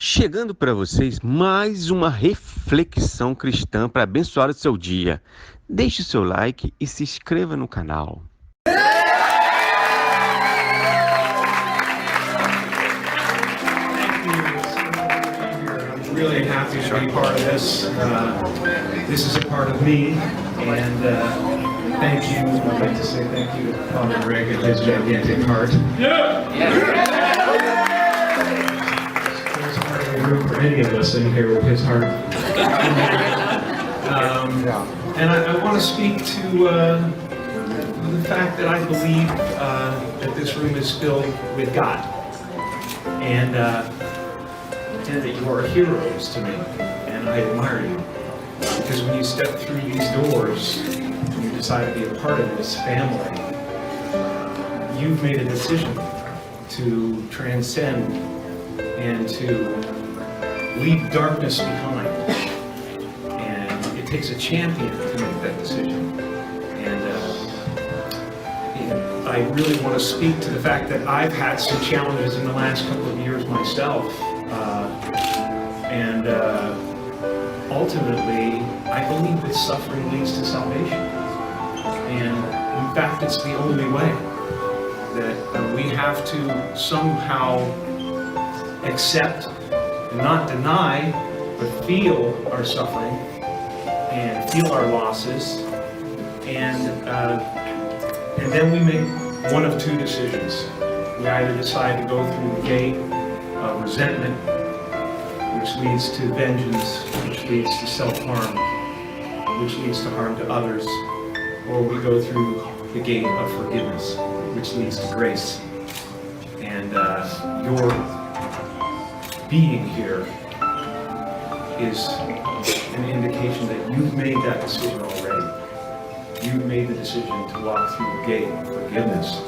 Chegando para vocês mais uma reflexão cristã para abençoar o seu dia. Deixe o seu like e se inscreva no canal. I'm really happy to be part of this. This is a part of me, and thank you. I'd like to say thank you to Father Greg and his gigantic heart. There's hardly room for any of us in here with his heart. And I want to speak to the fact that I believe that this room is filled with God, and that you are heroes to me, and I admire you. Because when you step through these doors, and you decide to be a part of this family, you've made a decision to transcend and to leave darkness behind. And it takes a champion to make that decision. And I really want to speak to the fact that I've had some challenges in the last couple of years myself. Ultimately, I believe that suffering leads to salvation. And in fact, it's the only way that we have to somehow accept and not deny, but feel our suffering and feel our losses. And then we make one of two decisions. We either decide to go through the gate of resentment, which leads to vengeance, which leads to self-harm, which leads to harm to others, or we go through the gate of forgiveness, which leads to grace. And your being here is an indication that you've made that decision already. You've made the decision to walk through the gate of forgiveness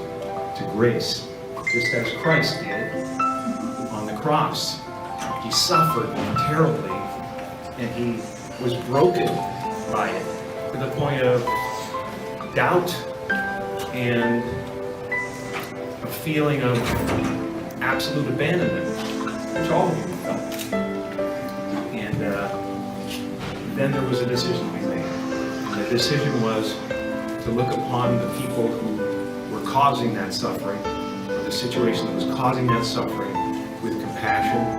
to grace, just as Christ did on the cross. He suffered terribly, and he was broken by it to the point of doubt and a feeling of absolute abandonment, which all of you felt. And then there was a decision to be made. And the decision was to look upon the people who were causing that suffering, or the situation that was causing that suffering, with compassion,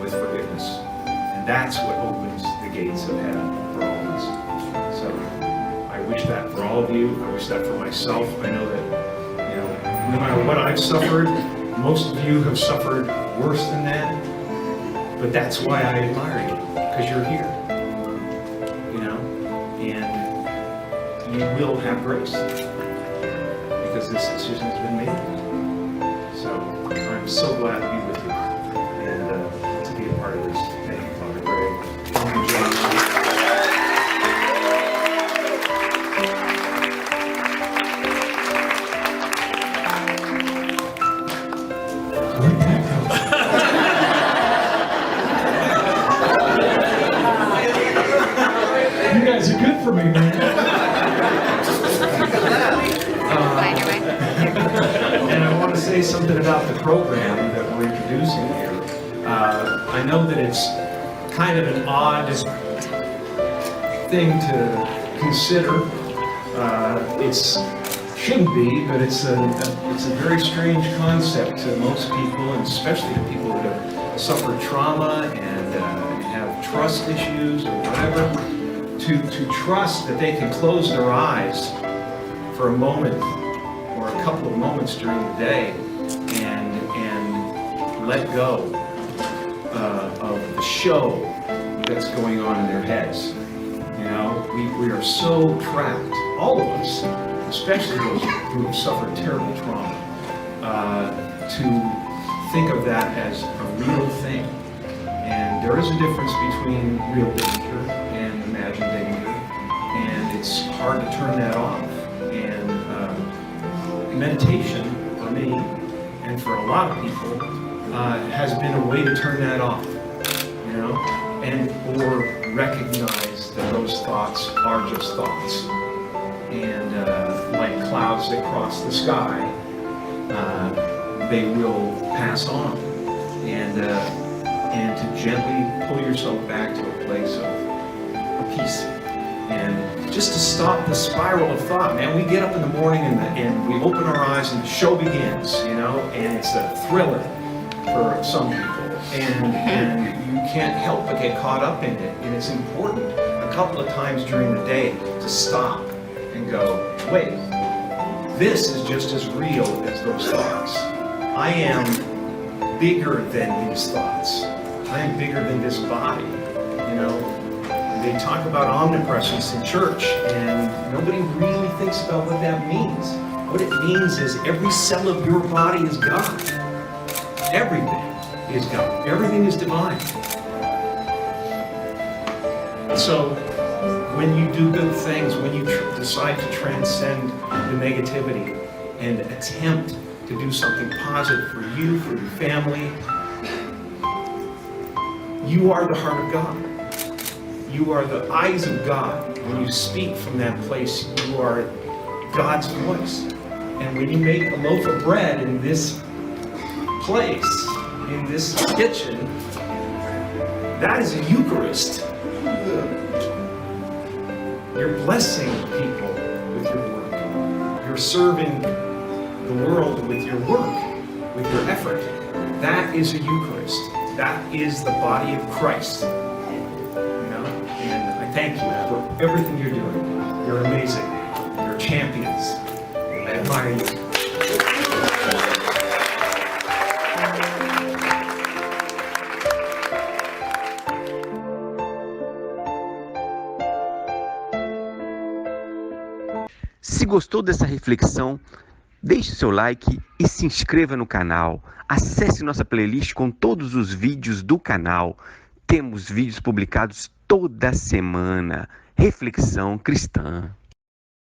forgiveness. And that's what opens the gates of heaven for all of us. So I wish that for all of you. I wish that for myself. I know that, no matter what I've suffered, most of you have suffered worse than that. But that's why I admire you, because you're here. And you will have grace, because this decision has been made. So I'm so glad to be with you. Part of this. Thank you, Father Greg. Thank you, John. Where'd that go? You guys are good for me, man. And I want to say something about the program that we're introducing here. I know that it's kind of an odd thing to consider. It shouldn't be, but it's a very strange concept to most people, and especially to people that have suffered trauma and have trust issues or whatever, to trust that they can close their eyes for a moment or a couple of moments during the day and let go of the show that's going on in their heads. We are so trapped, all of us, especially those who have suffered terrible trauma, to think of that as a real thing. And there is a difference between real danger and imagined danger, and it's hard to turn that off. And meditation, for me, and for a lot of people, has been a way to turn that off, and or recognize that those thoughts are just thoughts. And like clouds that cross the sky, they will pass on. and to gently pull yourself back to a place of peace. And just to stop the spiral of thought, man. We get up in the morning and we open our eyes and the show begins, and it's a thriller for some people. And you can't help but get caught up in it. And it's important a couple of times during the day to stop and go, wait, this is just as real as those thoughts. I am bigger than these thoughts. I am bigger than this body, They talk about omnipresence in church, and nobody really thinks about what that means. What it means is every cell of your body is God. Everything is God. Everything is divine. So when you do good things, when you decide to transcend the negativity and attempt to do something positive for you, for your family, you are the heart of God. You are the eyes of God. When you speak from that place, you are God's voice. And when you make a loaf of bread in this place, in this kitchen, that is a Eucharist. You're blessing people with your work. You're serving the world with your work, with your effort. That is a Eucharist. That is the body of Christ. And I thank you for everything you're doing. You're amazing. You're champions. I admire you. Se gostou dessa reflexão, deixe seu like e se inscreva no canal. Acesse nossa playlist com todos os vídeos do canal. Temos vídeos publicados toda semana. Reflexão cristã.